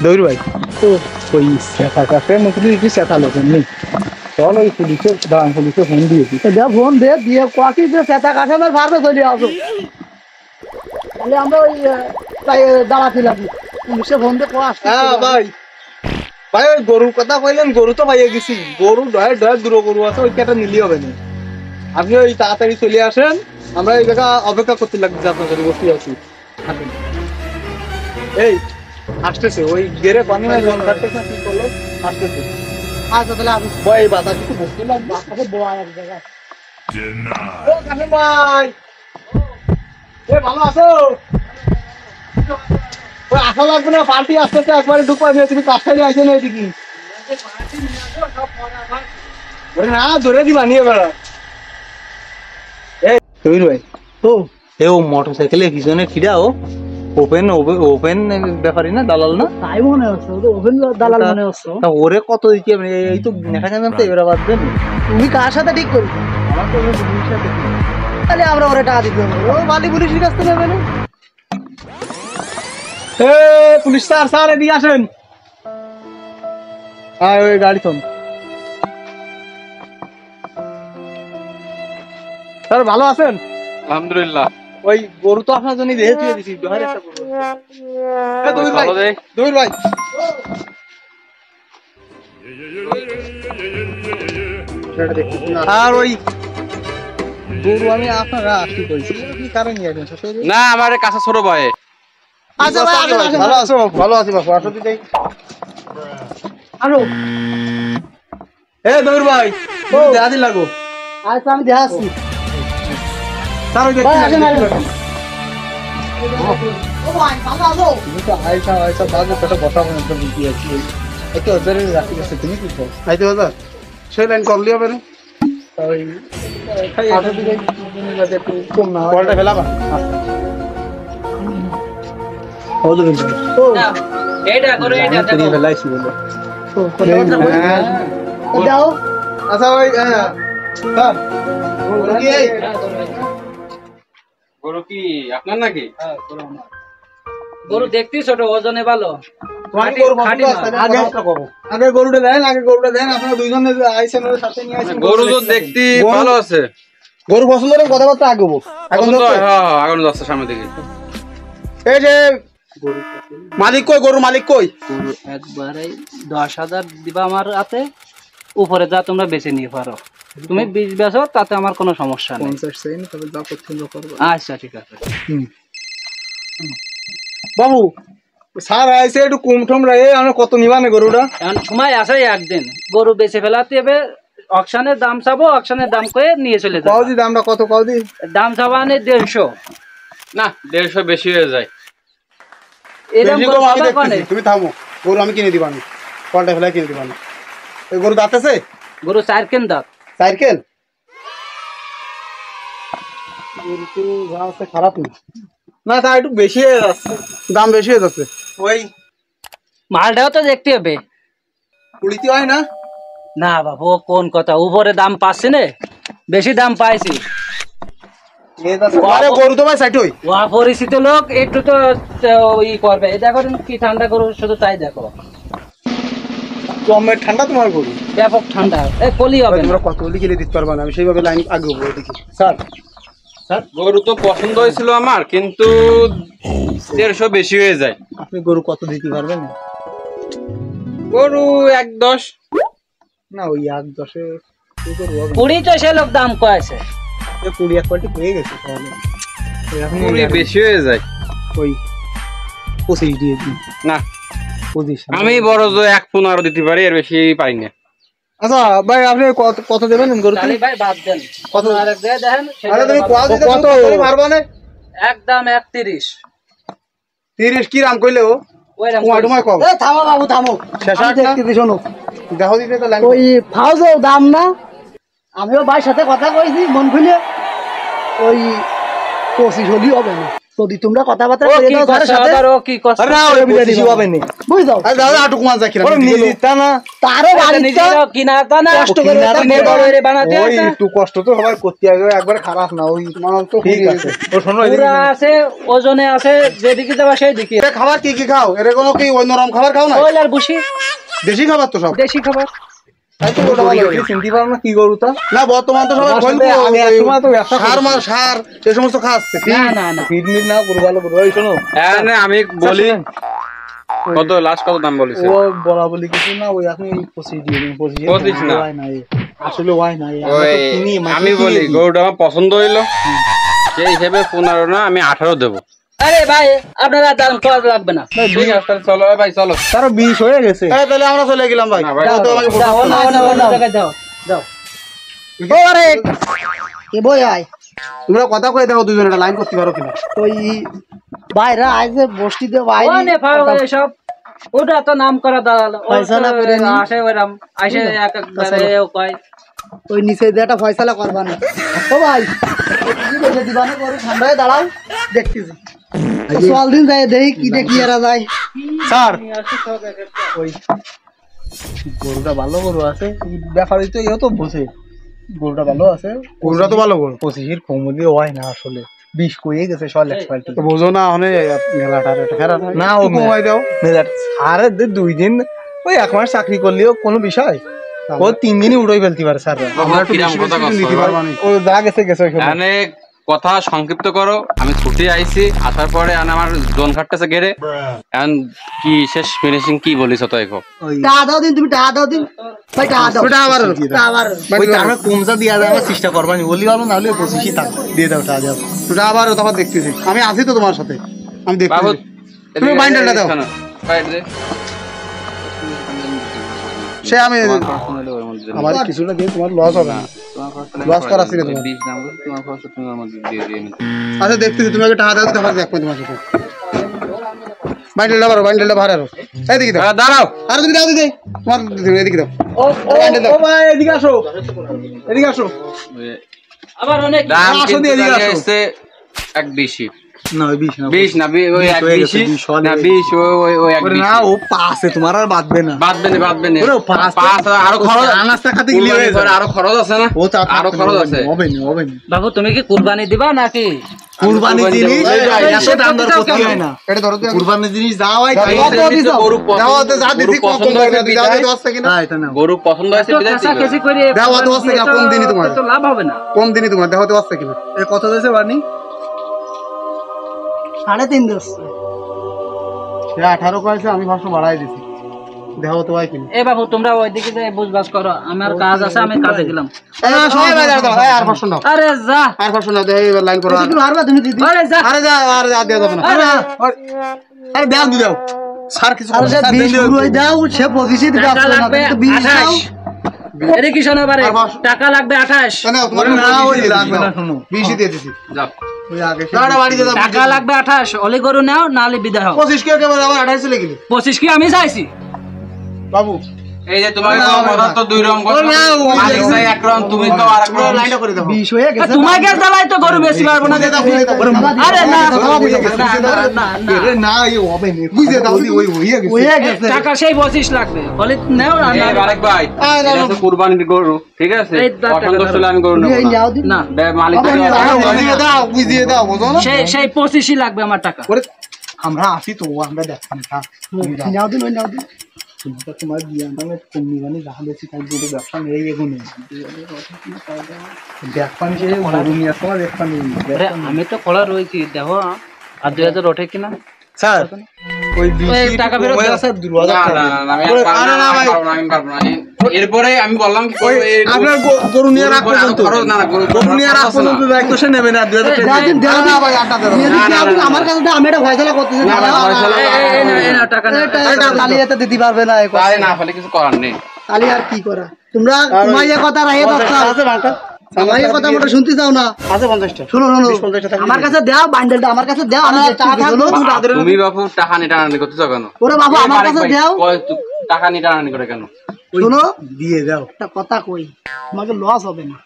দৌড় ভাই ওই সেটা কাছে মুখে কি সেটা লোকেন নেই চল ওই পুলিশে দাঁড়ান পুলিশে ফোন দিয়েছি ফোন দে দিয়ে কাকি যে সেটা কাছে আমার ভাবে চলে আসো তাহলে আমরা ওই দাঁড়াচ্ছিলাম পুলিশে ফোন দিয়ে হ্যাঁ ভাই ভাই ওই গরুর কথা কইলেন গরু তো পাইয়ে গেছি গরু ডয় ডয় দূর গরু আছে ওই কেটা নিলি হবে না আপনি ওই তাড়াতাড়ি চলে আসেন আমরা এই জায়গা অপেক্ষা করতে লাগছে আপনার সাথে বসে আছি এই আসতেছে ওই গেরে পানি না জল কাটতেছে কি করলো আসতেছে আচ্ছা তাহলে আমি ভাই বাতা কিছু বসতে লাগবে বাসাতে বয়া এক জায়গায় ও কাসিম ভাই এ ভালো আছো ওই আসা লাগবে না পার্টি আসতেছে একবারে ঢুকবা দিয়ে তুমি কাছাড়ি আইছো না এদিকে ওরে না ধরে দিবা নিয়ে বেড়া এই তৈরি ভাই তো এ ও মোটরসাইকেলে পিছনে খিড়া ও ওপেন ওপেন ব্যাপারই না দালাল না তাই মনে হচ্ছে তো ওভেন দালাল মনে হচ্ছে তা ওরে কত দিচ্ছি এই তো দেখা যাবে তো এবার বাদ দেন তুমি কার সাথে ঠিক করবি আমার তো ওই জিনিসটা দেখি তাহলে আমরা ওরে টাকা দিতে হবে ও মালি পুলিশের কাছ থেকে নেবে এ পুলিশ স্যার স্যার এদিকে আসেন আয় ওই গাড়ি থাম স্যার ভালো আছেন আলহামদুলিল্লাহ। ওই গরু তো আপনার জন্য রেখে দিয়ে দিছি দোহার একটা গরু এ দৌড় ভাই ভালো দেই। দৌড় ভাই আর ওই গরু আমি আপনারা আসি কইছি আপনি কারণ নিয়ে আসেন ছোট না আমার কাছে ছোট ভাই। আচ্ছা ভাই আসেন, আসেন। ভালো আছি বাপু আসো দিদি আনো এ দৌড় ভাই ও দাদি লাগো আচ্ছা আমি দেখাচ্ছি স্যার ওই ভাই, দেখতে আসেন, আসেন। ও ভাই ভালো আছো তুমি তো আইসা আইসা বাজে পেটে কথা বলে তো বুঝি আছি একটু ওদের রাখি আছে তুমি কি কর আইতে দাদা সেই লাইন করলি হবে না ওই খাই আসো দিদি যাতে একটু কম না হয় বলটা ফেলাবা ও দূর ও এইটা করো এইটা তুমি দেখো বেলাইছি বলে তো কথা বলছি দাও আচ্ছা ওই স্যার বলো কি এই গরু কি আপনার নাকি? গরু দেখতে ছোট ওজনে ভালো তোমার গরু খাঁটি পছন্দ মাল। আছে আগে গরুটা দেন আপনারা দুইজনে আইছেন ওর সাথে নিয়ে আইছেন গরু তো দেখতে ভালো আছে। গরু পছন্দ করে কথাবার্তা আগবো এখন পছন্দ হয়, হ্যাঁ হ্যাঁ আগুন যাচ্ছে সামনে দিকে। এই যে মালিক কই গরু মালিক কই গরু একবারে 10,000 দিবা আমার হাতে উপরে যা তোমরা বেছে নিয়ে পারো তুমি 20 বেচো তাতে আমার কোনো সমস্যা নেই 50 সেন তবে যা পছন্দ করবে আচ্ছা ঠিক আছে বাবু স্যার আইছে একটু কম টম রে আমরা কত নিবানে গরুটা এখন সময় আছে একদিন গরু বেচে ফেলাতে হবে অকশনের দাম চাবো অকশনের দাম কয়ে নিয়ে চলে যাবো কাউদি দামটা কত কাউদি দাম চাবানে 150 না 150 বেশি হয়ে যায়। এরকম বেশি গরু কম আমি পাবা কোনে? দেখতেছি তুমি থামো গরু আমি কিনে দিবানি কলটা ফেলাই কিনে দিবানি এই গরু দাঁতেছে গরু 4 কেন দাঁত সাইকেল গরু তো যা আছে খারাপ না না তা একটু বেশি হয়ে যাচ্ছে দাম বেশি হয়ে যাচ্ছে ওই মালটাও তো দেখতে হবে কুড়িতে হয় না না বাবু কোন কথা উপরে দাম পাচ্ছি না বেশি দাম পাইছি আরে গরু তো ভাই সাইড হই ওয়া পরিচিত লোক একটু তো ই করবে এই দেখো কি ঠান্ডা গরু শুধু তাই দেখো কমের ঠান্ডা তোমার গরু ব্যাপক ঠান্ডা এই কলি হবে না। তোমরা কত বলি কিনে দিতে পারবা না আমি সেইভাবে লাইন আগে হবো দেখি স্যার গরু তো পছন্দ হয়েছিল আমার কিন্তু 150 বেশি হয়ে যায়। আপনি গরু কত দিতে পারবেন গরু 1.10 না ওই 8-10 কি গরু হবে 20 তো সে লোক দাম কয়েছে 20 এক কোয়ালিটি হয়ে গেছে তাহলে এখন গরু বেশি হয়ে যায়। ওই 25 দিয়ে দিন না 25 আমি বড় যে 1.15 দিতে পারি এর বেশি পারি না। আচ্ছা ভাই আপনি কত কত দেবেন গরু তাহলে ভাই বাদ দেন কত? কত আরেক জায়গায় দেখেন আরে তুমি কোয়ালিটি কত মারবা না একদম 31 30 কি রাম কইলে ও ওইরকম তোমার তোমার কম এ থামো বাবু থামো শেষ আমি আট না দেখতেছি, শোনো দেখো দিতে তো লাইন ওই ফাউজও দাম না আমিও ভাইয়ের সাথে কথা কইছি মন খুলে ওই 25 হলেই হবে না যদি তোমরা কথাবার্তা ও করে কি দাও তার কষ্ট সাথে আবার ও কি কষ্ট আরে না ওই 25 হবে না বুঝাও আরে দাদা আটুক মাছ যাই ওরে নিজে তা না তারও বাড়িতে নিজেরা কিনাটা না কষ্ট করে কিনাটা মেয়ে বড় হয়ে বানাতে ওই আছে একটু কষ্ট তো সবাই করতে হবে একবার খারাপ না ওই মাছ তো ঠিক আছে ও শোনো পুরা আছে ওজনে আছে যেদিকে যাবা সেই দিকে এ খাবার কি কি খাও এর কোনো কি ওই নরম খাবার খাও না কয়লার বুসি দেশি খাবার তো সব দেশি খাবার তাই তো ওটা ভালো হয়েছে। চিনতে পারো না কি গরু তা না বর্তমান তো সবাই আসলে আগে এক সময় তো ব্যবসা সার মাছ সার এই সমস্ত খাচ্ছে না না না ফিডমিট না গরু ভালো গরু ওই শোনো হ্যাঁ না, আমি বলি কত লাস্ট কত দাম বলেছে ও বলা বলি কিছু না ওই আপনি 25 দিয়ে দিন 25 না। হয় না আসলে হয় না ওই আমি বলি গরুটা আমার পছন্দ হইলো সেই হিসেবে 15 না আমি 18 দেবো। আরে ভাই আপনারা দাম করা লাগবে না ঠিক আছে তাহলে চলো ভাই চলো। তার 20 হয়ে গেছে এই তাহলে আমরা চলে গেলাম ভাই না ভাই, দাও তো আমাকে দাও বলো। না অন্য জায়গায় দাও দাও ও আরে এ বই আয় তোমরা কথা কয়ে দেখো দুজনে একটা লাইন করতে পারো কিনা ওই বাইরে আইছে বস্তিতে বাইরে ও নে ফাও এসব ওটা তো নাম করা দালাল ফয়সালা করে নি। আসে ওরম আসে এক একবারে ও কয় ওই নিচে দিয়ে একটা ফয়সালা করবা না ও ভাই কি বলছে দিবানে করে ঠান্ডায় দাঁড়াও দেখতেছি চল দিন যায় দেখি কি দেখি এরা যায় স্যার আসে সব এক একটা ওই গরুটা ভালো গরু আছে এই ব্যাপারে তো এও তো বোঝে গরুটা ভালো আছে গরুটা তো ভালো গরু 25 কম দিয়ে হয় না আসলে 20 কইয়ে গেছে সল এক্সপার্ট তো বোঝো না হনে মেলাটার এটা ফেরা না ও কমাই দাও মেলার আরে 2 দিন ওই 1 মাস চাকরি করলেও কোনো বিষয় ও 3 দিনই উড়াই ফেলতে পারে স্যার আমরা একটু কিরাম বেশি কথা বেশি কচ্ছ? নিতে পারবা না ও যা গেছে গেছে ওই সময়। এখানে কথা সংক্ষিপ্ত করো, আমি ছুটি আইছি, আসার পরে আমার জোন খাটতেছে গেড়ে এখন কি শেষ ফিনিশিং কি বলিস তো এখন ওই টাকা দাও দিন তুমি টাকা দাও দিন ভাই টাকা দাও ওটা আবার টাকা আবার ওই টাকা কমজা দিয়া দেওয়ার চেষ্টা করবানি বলি ভালো না হলে 25 টাকা দিয়ে দাও টাকা দাও ওটা আবার তখন দেখতেছি আমি আছি তো তোমার সাথে আমি বাবু দেখতেছি তুমি বাইন্ডালটা দাও সে আমি আমার কিছুটা দিয়ে তোমার লস হবে না লস করা ছিল তোমার আচ্ছা দেখতেছি তুমি আগে টাকা দাও তারপর দেখবো তোমার সাথে বাইন্ডালটা বারো বাইন্ডালটা ভাড়া এইদিকে দাও দাঁড়াও আর তুমি দাও দিদি তোমার এদিকে দাও ও ও ভাই এদিকে আসো এদিকে আসো আবার অনেক দাম আসো কিন্তু দিয়ে এদিকে দাঁড়িয়ে আসো। আসছে এক 20 না ওই 20 না 20 না ওই এক 20 না 20 ওই এক ওরে 20 না ও পাশে তোমার আর বাঁধবে না বাদবে না ওরে পাঁচ আরো খরচ আনাজটা খাতে গেলে হয়ে যাবে। আরো খরচ আছে না ও তা আরো খরচ আছে হবে না বাবু তুমি কি কুরবানি দিবা নাকি কুরবানি জিনিস এত দাম দর করতে হয় না এটা ধরো তুই কুরবানি জিনিস যা হয় দাও, তাই দাও, দাও। দিছো। গরু দাও তো যা দিছি কম পছন্দ করে হয়েছে দাও বিদায়। দিতে আসছে কিনা হ্যাঁ এটা না গরু পছন্দ হয়েছে তো বিদায় কাঁচা দিবে। কেজি করে দাও, অত আসছে কিনা? কম দিনই তোমার। তো লাভ হবে না কম দিনই তোমার দেখো তো আসছে কিনা এ কত দিয়েছে বানি 3.5 দশ সে 18 কয়েছে আমি ভাবছো বাড়াই দিছি দেখো তো ভাই কিনা এ বাবু তোমরা ওইদিকে যে বুঝবাস করো আমার কাজ আছে আমি কাজে গেলাম সবাই বাজার দাও আর পাঁচশো নাও আরে যা আর পাঁচশো নাও দেখো এবার লাইন করো আর- তুমি হারবা তুমি দিদি আরে যা আরে যা আর দেওয়া যাবে না আরে আরে দাও দি দাও স্যার কিছু আর সে স্যার 20 দিন শুরু হয়ে দাও সে 25 দিতে টাকা আসবে না লাগবে তুমি 20 দাও 28 এর কি শোনো বারে আর বস। টাকা লাগবে 28 না তোমার ওরে না, ওই 20 লাগবে না, শোনো। 20 দিয়ে দিছি যাও ওই আগে দাঁড়া বাড়িতে দাও টাকা লাগবে 28 অলি গরু নাও নালে বিদায় হও 25 কে কেবল আবার 28 চলে গেলি 25 কি আমি চাইছি বাবু এই যে তোমাকে তো কথা তো দুই রকম কথা না, ওই যে- মালিক চাই এক রকম তুমি তো আর এক পুরো রকম লাইনটা করে দাও 20 হয়ে গেছে তোমাকে দালাই তো গরু বেশি পারবো না বুঝে দাও আরে না বুঝে গেছে, বুঝে দাও। না এরে না এই হবে না বুঝে দাও ওই হইয়া গেছে হয়ে গেছে টাকা সেই 25 লাগবে অলি নাও না এই মালিক ভাই এটা তো কুরবানির গরু ঠিক আছে এই দাও টাকা পছন্দ দাও। হলে আমি গরু তুমি এই নেব নাও দিন না মালিক বুঝিয়ে দাও বুঝিয়ে দাও বুঝো না সেই 25ই লাগবে আমার টাকা ওরে আমরা আসি তো আমরা দেখতাম না নাও দিন ওই নাও দিন তোমাকে তোমার দিয়ে আমরা কমি মানে যাহা বেশি কাজ করে ব্যবসা নিয়ে এগুনে দেখপানি সে গরু নিয়ে আসতে আমার দেখপানি আরে আমি তো খোলা রয়েছি দেখো আর 2000 ওঠে কিনা স্যার ওই ওই টাকা ফেরত দাও। স্যার 2000 না টাকা না না আমি আর পারবো না, আমি পারবো না, আমি পারবো না। এরপরে আমি বললাম কি ওই এই আপনার গরু নিয়ে রাখ গরুর পর্যন্ত খরচ না না গরু নিয়ে রাখ পর্যন্ত দায়িত্ব সে নেবে না 2000 টাকা দাও দিন দাও না ভাই আটা দাও দিয়ে দিন, দাও দিন, আমার কাছে তো আমি এটা ফয়সালা করতেছি না এই নাও টাকা নাও। এটা তালি এত দিতে পারবে না এই কথা। তাই না ফলে কিছু করার নেই তালি আর কি করা তোমরা তোমার এই কথা রাহে দস্তা আছে বাংটা আমার এই কথা মোটা শুনতে চাও না আছে 50টা শোনো শোনো 50টা থাকবে। আমার কাছে দাও বান্ডেলটা আমার কাছে দাও আমি দেখছি, শোনো। তুমি বাপু টাকা নিয়ে টানানি করতেছো কেন ওরে বাবু আমার কাছে দাও টাকা নিয়ে টানানি করে কেন শোনো দিয়ে দাও একটা কথা কই তোমাকে লস হবে না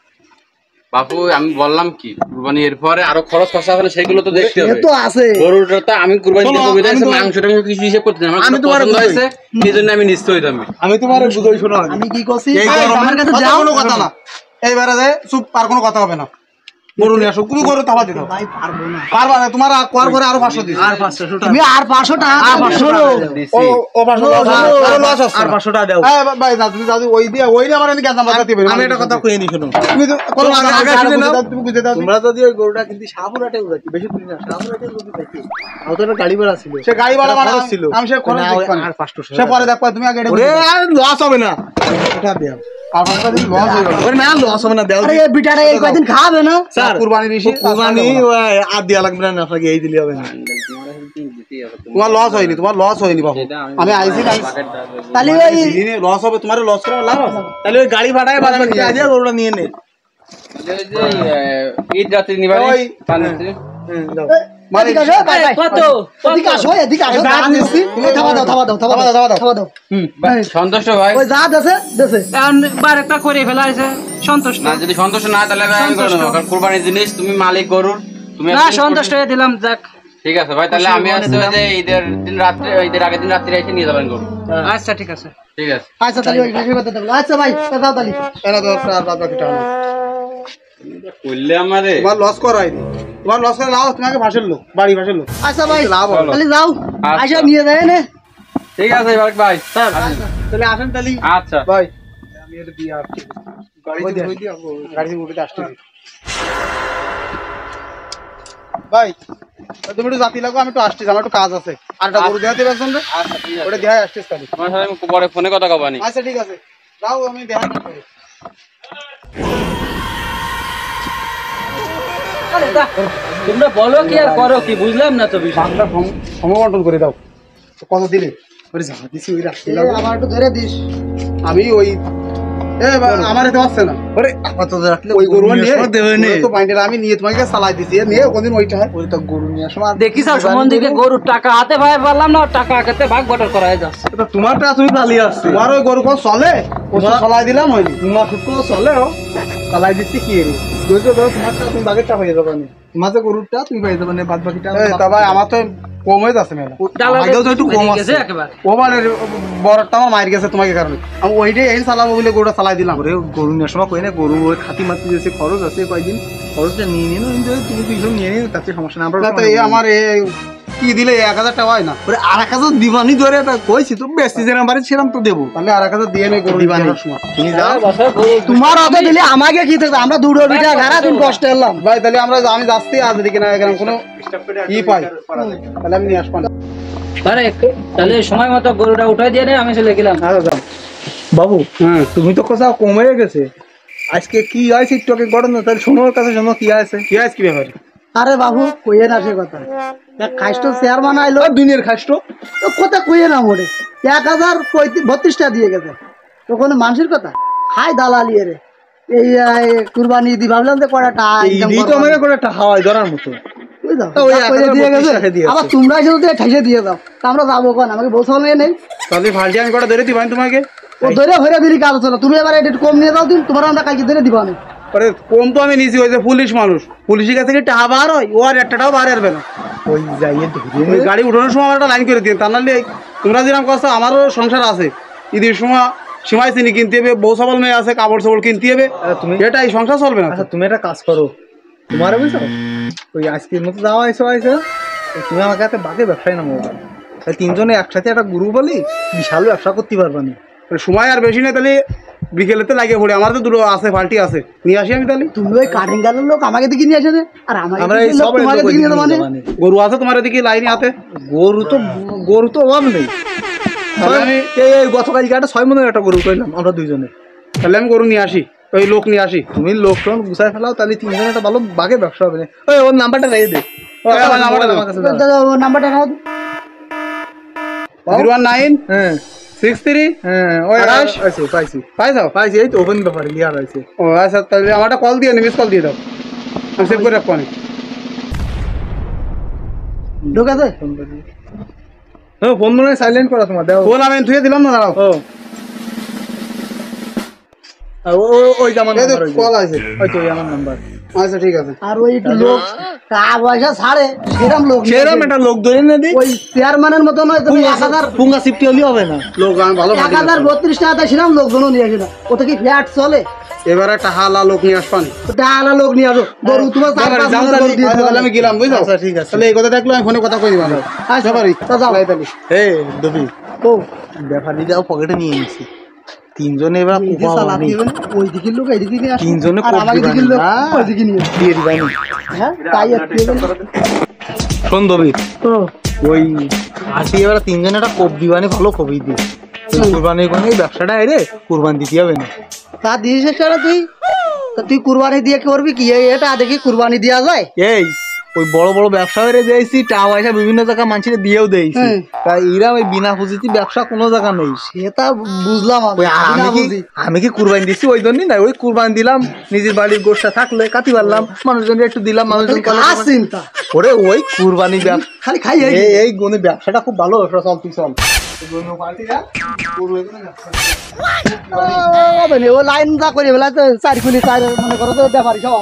বাপু আমি বললাম কি কুরবানি এরপরে আরো খরচ খরচা আছে সেগুলো তো দেখতে এ হবে। তো আছে গরুটা তো আমি কুরবানি শোনো, দিতে কবিতা আমি তোমার- মাংসটা কিছু হিসেব করতে আমার আমি তোমার পছন্দ বুঝাই। হয়েছে এই জন্য আমি নিশ্চয় হইতাম। আমি তোমার বুঝাই, শোনো আগে। আমি কি করছি এই ভাই, গরমে আমার কাছে কথা যাও কোনো কথা না এইবারে যে চুপ আর কোনো কথা হবে না গরু নিয়ে আসো তুমি গরু থাবা দিতে ভাই পারবো না পারবা না তোমার কোয়ার করে আরো 500 দিছি আর 500 টাকা তুমি আর 500 টাকা শোনো ও ও 500 লস আছে আর 500 টাকা দাও। ভাই না তুমি দাদু ওই দিয়ে আমার এদিকে আজাম বাজাতে হবে আমি একটা কথা কইনি, শোনো। তুমি তো কোনো তোমরা আগে শুনে নাও। তুমি বুঝে দাও তোমরা যদি ওই গরুটা কিন্তু শাহপুরাটে উড়াচ্ছি, বেশি দূর না, শাহপুরাটে যদি দেখি, আমার তো একটা গাড়ি ভাড়া ছিল। সে গাড়ি ভাড়া মানে খরচ ছিল। আমি সে খরচ না, দেখব আর 500 সে পরে দেখবা তুমি আগে এটা ওরে আর লস হবে না, এটা দেও। আর 500 দিন লস হয়ে গেল ওরে না লস হবে না, দেও। আরে এই বিটাটা এই কয়দিন খাবে না স্যার কুরবানি দিছি কুরবানি ওই আর দেয়া লাগবে না, আপনাকে এই দিলে হবে না। তোমার লস হয়নি বাবু আমি আইছি না তাহলে ওই দিনে লস হবে তোমার লস করে লাভ আছে তাহলে ওই গাড়ি ভাড়ায় বাজারে নিয়ে আজ গরুটা নিয়ে নে। ঈদ রাত্রি নিবারে ওই- দাও। মানে এদিকে আসো, ভাই, ভাই, কত এদিকে আসো, এদিকে আসো, যা যা দিচ্ছি, তুমি থাবা দাও থাবা দাও সন্তুষ্ট ভাই ওই যা দেছে এখন বারেকটা করে ফেলা হয়েছে সন্তুষ্ট না যদি সন্তুষ্ট না তাহলে ভাই আমি করে নেবো। কারণ কুরবানির জিনিস তুমি মালিক গরুর তুমি না সন্তুষ্ট হয়ে দিলাম যাক ঠিক আছে ভাই তাহলে আমি আসছি ওই যে ঈদের দিন রাত্রে ঈদের আগের দিন রাত্রে এসে নিয়ে যাবেন গরু। আচ্ছা ঠিক আছে ঠিক আছে আচ্ছা তাহলে ওই বেশি কথা দেবো আচ্ছা ভাই দাও তাহলে এরা তো আর বাদ বাকি টাকা করলে আমারে তোমার লস করাইনি তোমার লস করে লাভ তোমাকে ভাষের লোক বাড়ি ভাষের লোক আচ্ছা ভাই লাভ হলো। তাহলে যাও আচ্ছা। আচ্ছা নিয়ে যায় না ঠিক আছে বারেক ভাই তাহলে আসেন তাহলে। আচ্ছা ভাই আমি এটা দিয়ে আসছি গাড়ি উঠে আসতেছি ভাই তুমি একটু জাতি লাগো আমি একটু আসতেছি আমার একটু কাজ আছে আর একটা গরু দেখাতে পারছেন রে আচ্ছা ঠিক আছে ওটা দেখাই আসতেছি তাহলে তোমার সাথে আমি পরে ফোনে কথা কবানি। আচ্ছা ঠিক আছে যাও আমি দেখা করবো তোমরা বলো কি আর করো কি বুঝলাম না তো বিষয় বাংলা সমবন্টন করে দাও তো কত দিলে ওরে যা দিছি ওই রাখতে এই আমার একটু ধরে দিস আমি ওই আমার এতে আসছে না ওরে কত রাখলে ওই গরু নিয়ে দেবে নে। তো বাইন্ডেল আমি নিয়ে তোমাকে চালাই দিছি নিয়ে কোনদিন ওইটা হয় ওই তো গরু নিয়ে আসো আর দেখিস আর সুমন দিকে গরুর টাকা হাতে ভাই পারলাম না টাকা হাতে ভাগ বটর করা হয়ে যাচ্ছে এটা তোমারটা তুমি পালিয়ে আসছে। তোমার ওই গরু কোন চলে ও তো চালাই দিলাম হয়নি তোমার খুব চলে ও চালাই দিচ্ছি কি এর ধৈর্য ধরো, তোমারটা তুমি বাগেরটা হয়ে যাবে না, তোমার যে গরুটা তুমি পেয়ে যাবে না, বাদ বাকিটা তা ভাই আমার তো কম হয়ে যাচ্ছে মেলা আগেও তো একটু কম গেছে আছে। একেবারে ওভারের বড়টা আমার মার গেছে তোমাকে কারণে আমি ওইটাই এই চালাবো বলে গরুটা চালাই দিলাম ওরে গরু নেওয়ার সময় কই না, গরু ওই খাতি মাতি দিয়েছে, খরচ আছে কয়েকদিন, খরচটা নিয়ে নিন, তুমি দুইজন নিয়ে নিন, তাতে সমস্যা না। আমরা না তো এই আমার কি দিলে 1000 টাকা হয় না ওরে আর এক হাজার দিবানি ধরে এটা কইছি তো, বেশি যেরকম বাড়ি সেরকম তো দেবো। তাহলে আর 1000 দিয়ে নেই গরু দিবানি নেওয়ার সময় তুমি যাও। তোমার অত দিলে আমাকে কি থাকবে আমরা দুটো বিটা ঘাড়া দিন কষ্ট এলাম ভাই তাহলে আমি যাচ্ছি আজ দিকে না এখানে কোনো ই পাই তাহলে আমি নিয়ে আসবো না। আরে তাহলে সময় মতো গরুটা উঠাই দিয়ে নে আমি চলে গেলাম আচ্ছা যাও। বাবু তুমি তো কোথাও কমে গেছে, আজকে কি হয়েছে একটু আগে ঘটনা, তাহলে শোনো ওর কাছে, শোনো কি আছে। কি আছে কি ব্যাপার আরে বাবু কইয়ে না সে কথা এক খাইস্ট চেয়ারম্যান আইলো দুনিয়ার খাষ্ট তো কথা কইয়ে না মোড়ে 1032টা দিয়ে গেছে তখন মানুষের কথা হাই দালালিয়ে রে এই কুরবানি দি ভাবলাম যে কয়টা এই তো আমাকে করে একটা হাওয়াই ধরার মতো। ওই দিয়ে গেছে 1032 টাকা দিয়ে আবার আছে। তোমরা এসে যদি ঠেসে দিয়ে দাও তা আমরা যাবো কোন আমাকে বলছো নেই তাহলে ফালটি আমি কটা ধরে দিবাই তোমাকে ও ধরে ভরে দিলি কাজ হলো তুমি এবার একটু কম নিয়ে যাও দিন তোমার আমরা কালকে ধরে দিবা আমি আরে কম তো আমি নিয়েছি ওই যে পুলিশ মানুষ পুলিশের কাছে কি টাকা বার হয় ও আর একটাটাও বার আসবে না ওই যাইয়ে ধরে ওই গাড়ি উঠানোর সময় আমার একটা লাইন করে দিন তা নাহলে তোমরা যেরকম কথা আমারও সংসার আছে ঈদের সময় সীমায় চিনি কিনতে হবে বউ সবল মেয়ে আছে কাপড় চোপড় কিনতে হবে তুমি এটাই সংসার চলবে না আচ্ছা তুমি একটা কাজ করো, তোমার বুঝছো ওই আজকের মতো যাওয়া আইসো তুমি আমাকে একটা বাকি ব্যবসায় নামো, তাই তিনজনে একসাথে একটা গুরু বলি বিশাল ব্যবসা করতে পারবা না। সময় আর বেশি নেই তাহলে বিকেলেতে লাগিয়ে পড়ে আমার তো দুটো আছে ফাল্টি আছে নিয়ে আসি আমি তাহলে তুমি ওই কাটিং গালের লোক আমাকে দিকে নিয়ে আসে আর আমাকে আমরা এই সব তোমাকে দিকে নিয়ে যাবো মানে গরু আছে তোমার এদিকে লাইনে হাতে গরু তো অভাব নেই। তাহলে আমি এই গতকালকে একটা 6 মনের একটা গরু কইলাম আমরা দুইজনে, তাহলে আমি গরু নিয়ে আসি ওই লোক নিয়ে আসি তুমি লোকজন গুছাই ফেলাও তাহলে তিনজনে একটা ভালো বাগে ব্যবসা হবে না। ওই ওর নাম্বারটা রেখে দে, আমার নাম্বারটা দাও। আমার কাছে দাও। নাম্বারটা নাও 019 হ্যাঁ 63 হ্যাঁ ওই আকাশ? পাইছি পাইছাও পাইছি, এই তো ওপেন ব্যাপারে লিয়ার হয়েছে। ও আচ্ছা তাহলে আমারটা কল দিয়ে মিস কল দিয়ে দাও আমি সেভ করে রাখবো অনেক ঢুকাছে হ্যাঁ ফোন মনে সাইলেন্ট করা তোমার দাও। ফোন আমি ধুয়ে দিলাম না দাঁড়াও ও ওই যে আমার এই তো নাম্বার কল আছে। ওই তো ওই আমার নাম্বার আচ্ছা ঠিক আছে। আর ওই একটু লোক টাকা পয়সা ছাড়ে সেরকম লোক নিয়ে সেরকম আসেন। একটা লোক ধরে না দিই ওই চেয়ারম্যানের মতো নয় তুমি 1000 পুঙ্গা সিফটি হলে হবে না। লোক আমি ভালো ভালো 1032 টাকা সেরকম লোকজনও নিয়ে আসে না। ওটা কি ফ্ল্যাট চলে? এবার একটা হালা লোক নিয়ে আসবান। ওটা আলা লোক নিয়ে আসো গরু তোমার চার পাঁচ যাও মনের তাহলে, গরু দিয়ে আচ্ছা, তাহলে আমি গেলাম বুঝছো? আচ্ছা, ঠিক আছে। তাহলে এই কথা দেখলো আমি ফোনে কথা কই দিবাম। আচ্ছা, পারি তা যাও। তাহলে এই দবি ও ব্যাপার দিদাও পকেটে নিয়ে নিছি তিনজনে এবার এইদিকে চালাতে হবে না, ওই দিকের লোক এইদিকে নিয়ে আসো। তিনজনে আর কোপ আমাকে দিবানি দিকের লোক না। ওই দিকে নিয়ে আসো। দিয়ে দিবানি। হ্যাঁ তাই আর কি হবে? শোন দবির ও, ওই আসি এবার তিনজনে একটা কোপ দিবানি ভালো কবি দি কুরবানি কোন এই ব্যবসাটা এরে কুরবান দিতে হবে না। তা দিয়েছিস কেন তুই? তা তুই কুরবানি দিয়ে কি করবি কি? এটা দেখি কুরবানি দেওয়া যায়? এই ওই বড় বড় ব্যবসা করে দিয়েছি টাকা পয়সা বিভিন্ন জায়গা মানুষের দিয়েও দিয়েছি হুম। তাই এরা ওই বিনা পুঁজিতে ব্যবসা কোনো জায়গা নেই। সেটা বুঝলাম আমি। ওই আর না আমি কি বুঝি। আমি কি কুরবানি দিচ্ছি ওই জন্যই না, ওই কুরবানি দিলাম নিজের বাড়ির গোষ্ঠটা থাকলে কাটি পারলাম মানুষজন একটু দিলাম মানুষজন খালি খাস চিন্তা। ওরে ওই কুরবানি ব্যবসা খালি খাই এই। এই গুণে ব্যবসাটা খুব ভালো চল তুই চল ও লাইন যা করে বেলা তো 4 কুলি 4 মনে করো তো ব্যাপারই সব